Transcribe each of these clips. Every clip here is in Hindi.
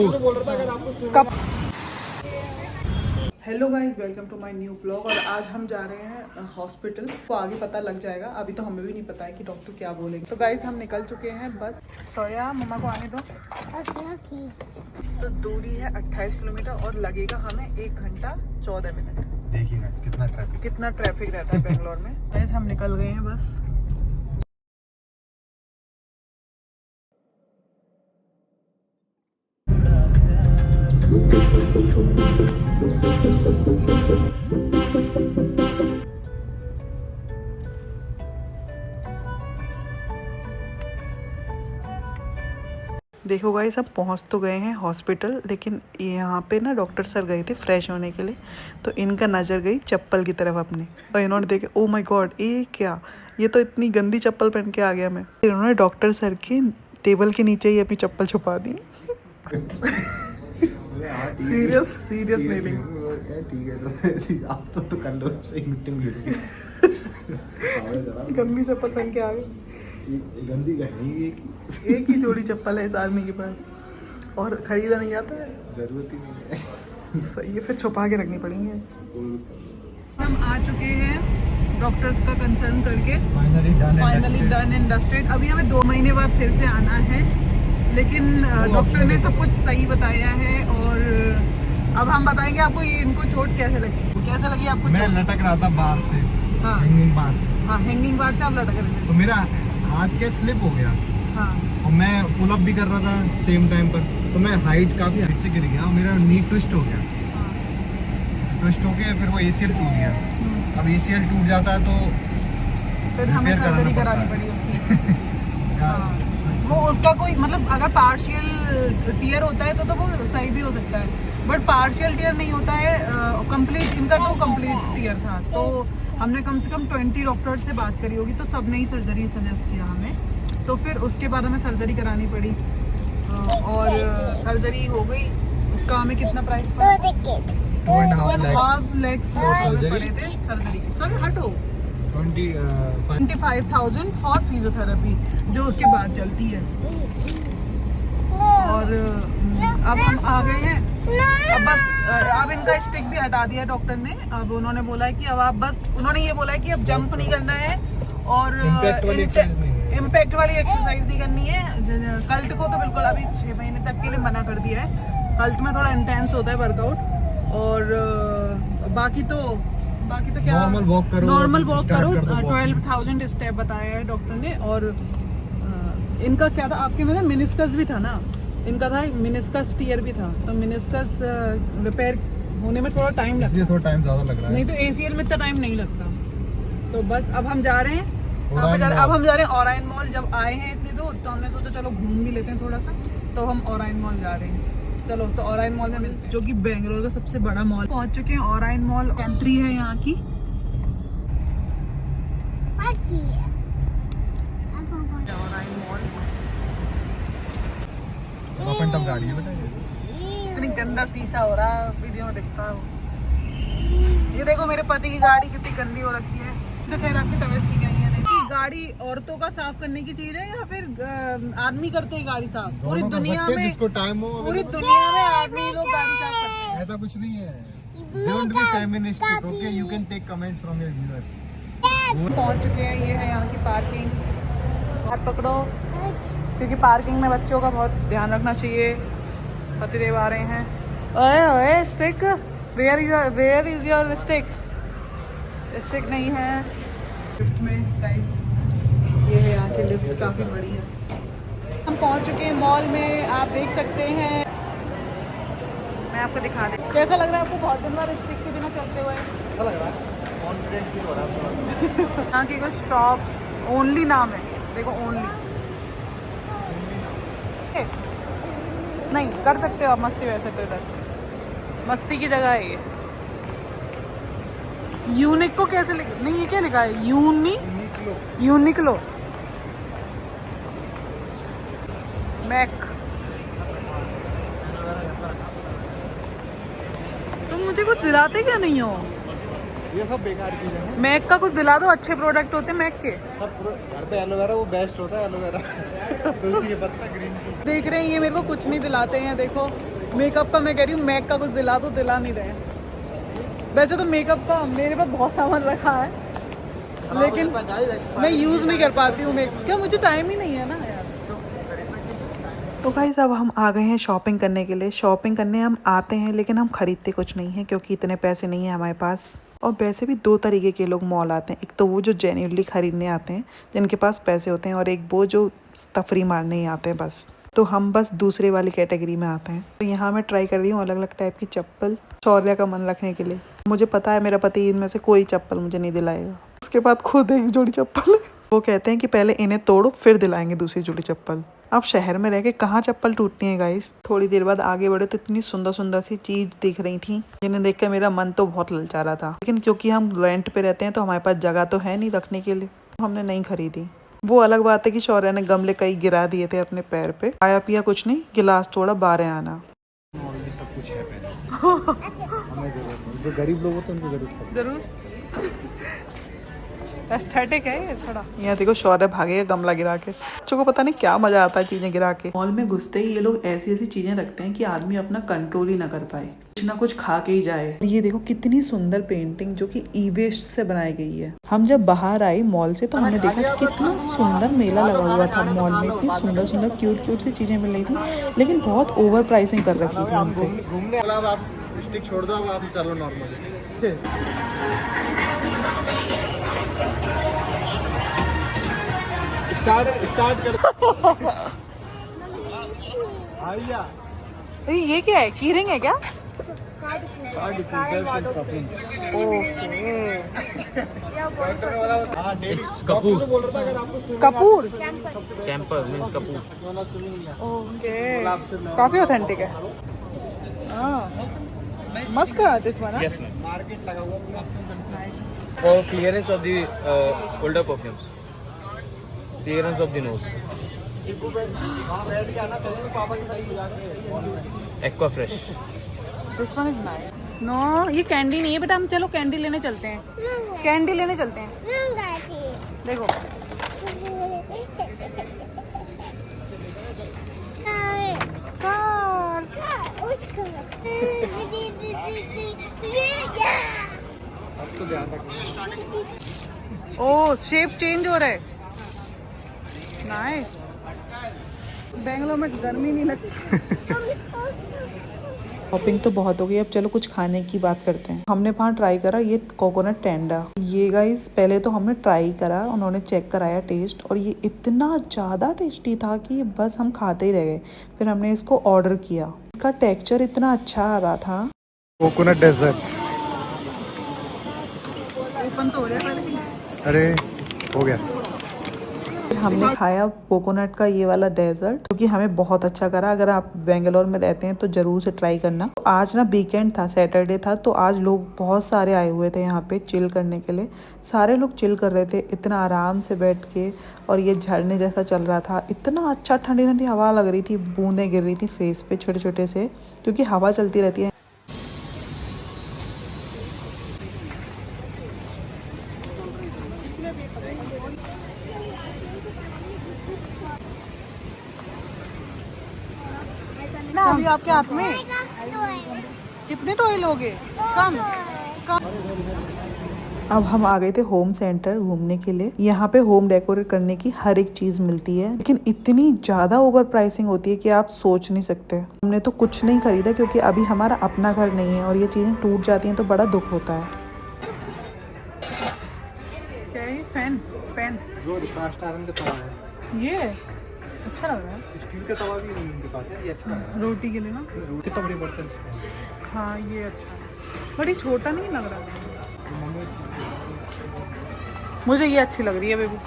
Hello guys, welcome to my new blog. और आज हम जा रहे हैं हॉस्पिटल। तो आगे पता लग जाएगा, अभी तो हमें भी नहीं पता है कि डॉक्टर क्या बोलेंगे। तो गाइज हम निकल चुके हैं बस। सोया मम्मा को आने दो। तो दूरी है 28 किलोमीटर और लगेगा हमें 1 घंटा 14 मिनट। देखिए गाइस कितना ट्रैफिक रहता है बेंगलोर में। गाइज हम निकल गए हैं बस। देखो गाइस, सब पहुंच तो गए हैं हॉस्पिटल, लेकिन यहाँ पे ना डॉक्टर सर गए थे फ्रेश होने के लिए। तो इनका नज़र गई चप्पल की तरफ अपनी, और इन्होंने देखे ओ माय गॉड, ये क्या, ये तो इतनी गंदी चप्पल पहन के आ गया मैं। फिर इन्होंने डॉक्टर सर के टेबल के नीचे ही अपनी चप्पल छुपा दी। सीरियस नहीं ली। ठीक है, आप तो कर लो, सही मिट्टी में गिर गंदी चप्पल पहन के आ गए। गंदी का है एक ही जोड़ी चप्पल है इस आदमी के पास, और खरीदा नहीं जाता है। जरूरत ही नहीं है। सही है, फिर छुपा के रखनी पड़ेंगे। हम आ चुके हैं डॉक्टर्स का कंसर्न करके, फाइनली डन एंड डस्टेड। अभी हमें 2 महीने बाद फिर से आना है, लेकिन डॉक्टर ने सब कुछ सही बताया है। और अब हम बताएंगे आपको ये इनको चोट कैसे लगी आपको। मैं लटक रहा था बाहर से, हाँ हैंगिंग बार से। हाँ, हैंगिंग बार से आप लटक रहे थे। तो मेरा हाथ क्या स्लिप हो गया। हाँ, और मैं पुल अप भी कर रहा था सेम टाइम पर। तो मैं हाइट काफी हाइट से गिर गया और मेरा नी ट्विस्ट हो गया। ट्विस्ट होके फिर वो ACL टूट गया। अब ACL टूट जाता है तो फिर हमें सर्जरी करानी पड़ी उसकी। वो उसका कोई मतलब, अगर पार्शियल टीयर होता है तो वो सही भी हो सकता है, बट पार्शियल टीयर नहीं होता है, कंप्लीट। इनका तो कंप्लीट टीयर था। तो हमने कम से कम 20 डॉक्टर से बात करी होगी, तो सब ने ही सर्जरी सजेस्ट किया हमें। तो फिर उसके बाद हमें सर्जरी करानी पड़ी, और सर्जरी हो गई। उसका हमें कितना प्राइस पड़ा? 2.5 लाख पड़े थे सर्जरी के। सॉरी हटो, 25,000 फॉर फिजियोथेरेपी, जो उसके बाद चलती है। और अब हम आ गए हैं। अब बस अब इनका स्टिक भी हटा दिया डॉक्टर ने। अब उन्होंने बोला है कि अब आप बस, उन्होंने ये बोला है कि अब जंप नहीं करना है और इम्पैक्ट वाली एक्सरसाइज नहीं करनी है। कल्ट को तो बिल्कुल अभी 6 महीने तक के लिए मना कर दिया है। कल्ट में थोड़ा इंटेंस होता है वर्कआउट, और बाकी तो क्या, नॉर्मल वॉक करो। 12,000 स्टेप बताया है डॉक्टर ने। और इनका क्या था, आपके में मिनिस्कस भी था ना, इनका था मिनिस्कस टीयर भी था। तो मिनिस्कस रिपेयर होने में थोड़ा टाइम लगता है, थोड़ा टाइम ज्यादा लग रहा है। नहीं तो ACL में इतना टाइम नहीं लगता। तो बस अब हम जा रहे हैं ओरायन मॉल। जब आए हैं इतनी दूर, तो हमने सोचा चलो घूम भी लेते हैं थोड़ा सा। तो हम ओरायन मॉल जा रहे हैं। चलो, तो ओरायन मॉल में मिलते, जो कि बेंगलोर का सबसे बड़ा मॉल। पहुंच चुके हैं ओरायन मॉल। एंट्री है यहाँ की। ओरायन मॉल गाड़ी है बेटा। इतनी गंदा शीशा हो रहा, वीडियो में दिखता है। ये देखो मेरे पति की गाड़ी कितनी गंदी हो रखी है। तो खैर आपकी तबीयत ठीक है? गाड़ी औरतों का साफ करने की चीज है या फिर आदमी करते हैं गाड़ी साफ? पूरी दुनिया में जिसको टाइम हो, पूरी दुनिया में आदमी लोग गाड़ी साफ करते हैं। ऐसा कुछ नहीं है। Don't be feministic, okay? You can take comments from your viewers. पहुंच चुके हैं। ये है यहाँ की पार्किंग। हाथ पकड़ो, क्योंकि पार्किंग में बच्चों का बहुत ध्यान रखना चाहिए। पतिदेव आ रहे हैं। ओए ओए, stick where is your stick? Stick नहीं है लिफ्ट में गाइस। ये है यहाँ की लिफ्ट, काफी बड़ी है। हम पहुंच चुके हैं मॉल में, आप देख सकते हैं। मैं आपको दिखा दे। कैसा लग रहा है आपको बहुत दिन बाद स्टिक के बिना चलते हुए? अच्छा लग रहा है, कॉन्फिडेंट फील हो रहा है। यहाँ की कुछ शॉप ओनली नाम है, देखो ओनली। नहीं कर सकते हो आप मस्ती, वैसे तो इधर मस्ती की जगह है ये। यूनिक को कैसे नहीं, ये क्या लिखा है? Uniqlo Mac. तुम मुझे कुछ दिलाते क्या नहीं हो? ये सब बेकार चीजें हैं। मैक का कुछ दिला दो, अच्छे प्रोडक्ट होते हैं मैक के। सब घर पे एलोवेरा वो बेस्ट होता है, एलोवेरा तुलसी के पत्ता, ग्रीन टी। देख रहे हैं ये मेरे को कुछ नहीं दिलाते हैं। देखो मेकअप का मैं कह रही हूँ, मैक का कुछ दिला तो दिला नहीं रहे। वैसे तो मेकअप का मेरे पास बहुत सामान रखा है, लेकिन मैं यूज़ नहीं कर पाती हूँ मेकअप, क्या मुझे टाइम ही नहीं है ना यार। तो गाइस अब हम आ गए हैं शॉपिंग करने के लिए। शॉपिंग करने हम आते हैं लेकिन हम खरीदते कुछ नहीं है, क्योंकि इतने पैसे नहीं है हमारे पास। और वैसे भी दो तरीके के लोग मॉल आते हैं, एक तो वो जो जेन्युइनली खरीदने आते हैं जिनके पास पैसे होते हैं, और एक वो जो तफरी मारने ही आते हैं बस। तो हम बस दूसरे वाली कैटेगरी में आते हैं। तो यहाँ मैं ट्राई कर रही हूँ अलग अलग टाइप की चप्पल, शौर्य का मन रखने के लिए। मुझे पता है मेरा पति इनमें से कोई चप्पल मुझे नहीं दिलाएगा। उसके बाद खुद एक जोड़ी चप्पल है। वो कहते हैं कि पहले इन्हें तोड़ो फिर दिलाएंगे दूसरी जोड़ी चप्पल। अब शहर में रह के कहाँ चप्पल टूटती है गाइस। थोड़ी देर बाद आगे बढ़े तो इतनी सुंदर सुंदर सी चीज दिख रही थी, जिन्हें देख कर मेरा मन तो बहुत ललचा रहा था। लेकिन क्योंकि हम रेंट पे रहते हैं तो हमारे पास जगह तो है नहीं रखने के लिए, तो हमने नहीं खरीदी। वो अलग बात है कि शौर्य ने गमले कई गिरा दिए थे अपने पैर पे। खाया पिया कुछ नहीं, गिलास थोड़ा बारे आना। सब कुछ है पहले से। हमें जो गरीब लोग होते हैं उनको जरूर जरूर एस्थेटिक है ये थोड़ा। यहाँ देखो शौर्य भागेगा गमला गिरा के। बच्चों को पता नहीं क्या मजा आता है चीजें गिरा के। मॉल में घुसते ही ये लोग ऐसी ऐसी चीजें रखते हैं कि आदमी अपना कंट्रोल ही ना कर पाए, कुछ ना कुछ खा के ही जाए। ये देखो कितनी सुंदर पेंटिंग जो कि ई वेस्ट से बनाई गई है। हम जब बाहर आए मॉल से तो हमने देखा कितना सुंदर मेला लगा हुआ था मॉल में। इतनी सुंदर सुंदर क्यूट क्यूट सी चीजें मिल रही थी, लेकिन बहुत ओवर प्राइसिंग कर रखी थी उन पे। घूमने आप स्टिक छोड़ दो, अब आप चलो नॉर्मल। स्टार्ट कर। आइया ये क्या है, कीरिंग है क्या? Kapoor camphor means kapoor. Okay, काफी ऑथेंटिक है। मस्त करा this one. Yes ma'am. Market लगा हुआ nice. For clearance of the older perfumes, clearance of the nose. Aqua fresh. This one is nice. No ये कैंडी नहीं है बेटा, हम चलो कैंडी लेने चलते हैं। कैंडी लेने चलते हैं। देखो कार। ओ शेप चेंज हो रहा है। नाइस। बेंगलोर में गर्मी नहीं लगती। शॉपिंग तो बहुत हो गई, अब चलो कुछ खाने की बात करते हैं। हमने वहाँ ट्राई करा ये कोकोनट टेंडा। ये गाइस पहले तो हमने ट्राई करा, उन्होंने चेक कराया टेस्ट, और ये इतना ज़्यादा टेस्टी था कि बस हम खाते ही रह गए। फिर हमने इसको ऑर्डर किया। इसका टेक्सचर इतना अच्छा आ रहा था। Coconut desert. ओपन तो हो रहा है। अरे हो गया। फिर हमने खाया कोकोनट का ये वाला डेजर्ट, क्योंकि हमें बहुत अच्छा करा। अगर आप बेंगलोर में रहते हैं तो जरूर से ट्राई करना। तो आज ना वीकेंड था, सैटरडे था, तो आज लोग बहुत सारे आए हुए थे यहाँ पे चिल करने के लिए। सारे लोग चिल कर रहे थे इतना आराम से बैठ के, और ये झरने जैसा चल रहा था। इतना अच्छा ठंडी ठंडी हवा लग रही थी, बूंदें गिर रही थी फेस पे छोटे छोटे से, क्योंकि हवा चलती रहती है। ना अभी आपके हाथ में कितने टॉय लोगे? कम कम। अब हम आ गए थे होम सेंटर घूमने के लिए। यहाँ पे होम डेकोरेट करने की हर एक चीज मिलती है, लेकिन इतनी ज्यादा ओवर प्राइसिंग होती है कि आप सोच नहीं सकते। हमने तो कुछ नहीं खरीदा, क्योंकि अभी हमारा अपना घर नहीं है, और ये चीजें टूट जाती हैं तो बड़ा दुख होता है। क्या है? पेन पेन जो कास्ट आयरन का तवा है, ये अच्छा लग रहा है। स्टील का तवा भी नहीं इनके पास है, ये अच्छा है। रोटी के लिए ना। रोटी तो बड़े बर्तन से। हाँ ये अच्छा है, बड़ी छोटा नहीं लग रहा। मुझे ये अच्छी लग रही है बेबी।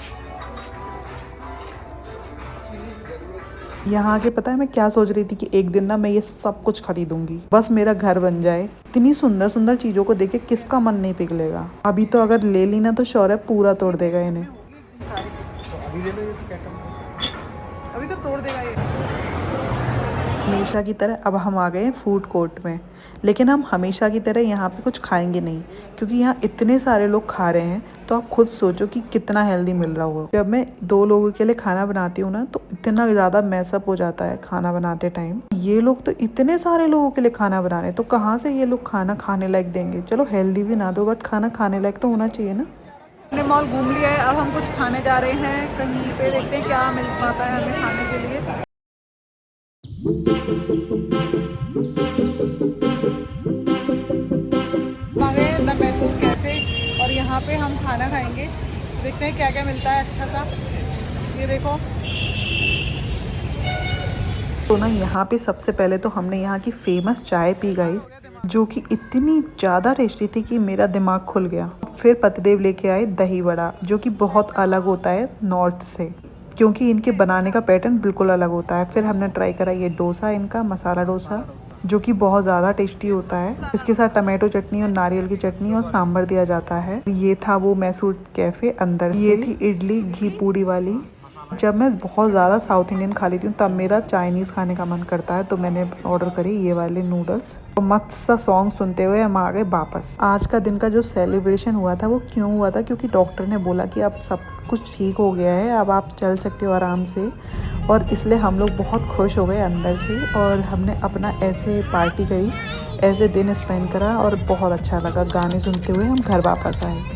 यहाँ आके पता है मैं क्या सोच रही थी कि एक दिन ना मैं ये सब कुछ खरीदूंगी, बस मेरा घर बन जाए। इतनी सुंदर सुंदर चीजों को देखे किसका मन नहीं पिघलेगा। अभी तो अगर ले ली ना तो शौर्य पूरा तोड़ देगा इन्हें। अभी ले लो, ये क्या करना है? अभी तो तोड़ देगा ये। हमेशा की तरह अब हम आ गए हैं फूड कोर्ट में, लेकिन हम हमेशा की तरह यहाँ पे कुछ खाएंगे नहीं, क्योंकि यहाँ इतने सारे लोग खा रहे हैं। तो आप खुद सोचो कि कितना हेल्दी मिल रहा होगा। जब मैं 2 लोगों के लिए खाना बनाती हूँ ना, तो इतना ज़्यादा मैसअप हो जाता है खाना बनाते टाइम। ये लोग तो इतने सारे लोगों के लिए खाना बना रहे हैं, तो कहाँ से ये लोग खाना खाने लायक देंगे। चलो हेल्दी भी ना दो, बट खाना खाने लायक तो होना चाहिए ना। हमने मॉल घूम लिया है, अब हम कुछ खाने जा रहे हैं कहीं पे, देखते हैं क्या मिल पाता है हमें खाने के लिए। आ गए द मैसूर कैफे और यहाँ पे हम खाना खाएंगे, देखते हैं क्या क्या मिलता है अच्छा सा। ये देखो, तो ना यहाँ पे सबसे पहले तो हमने यहाँ की फेमस चाय पी गाइस, जो कि इतनी ज़्यादा टेस्टी थी कि मेरा दिमाग खुल गया। फिर पतिदेव लेके आए दही वड़ा, जो कि बहुत अलग होता है नॉर्थ से, क्योंकि इनके बनाने का पैटर्न बिल्कुल अलग होता है। फिर हमने ट्राई करा ये डोसा, इनका मसाला डोसा, जो कि बहुत ज़्यादा टेस्टी होता है। इसके साथ टमाटो चटनी और नारियल की चटनी और सांभर दिया जाता है। ये था वो मैसूर कैफे अंदर से। ये थी इडली घी पूड़ी वाली। जब मैं बहुत ज़्यादा साउथ इंडियन खा लेती हूँ तब मेरा चाइनीज़ खाने का मन करता है, तो मैंने ऑर्डर करी ये वाले नूडल्स। तो मस्त सा सॉन्ग सुनते हुए हम आ गए वापस। आज का दिन का जो सेलिब्रेशन हुआ था वो क्यों हुआ था, क्योंकि डॉक्टर ने बोला कि अब सब कुछ ठीक हो गया है, अब आप चल सकते हो आराम से। और इसलिए हम लोग बहुत खुश हो गए अंदर से, और हमने अपना ऐसे पार्टी करी, ऐसे दिन स्पेंड करा और बहुत अच्छा लगा। गाने सुनते हुए हम घर वापस आए।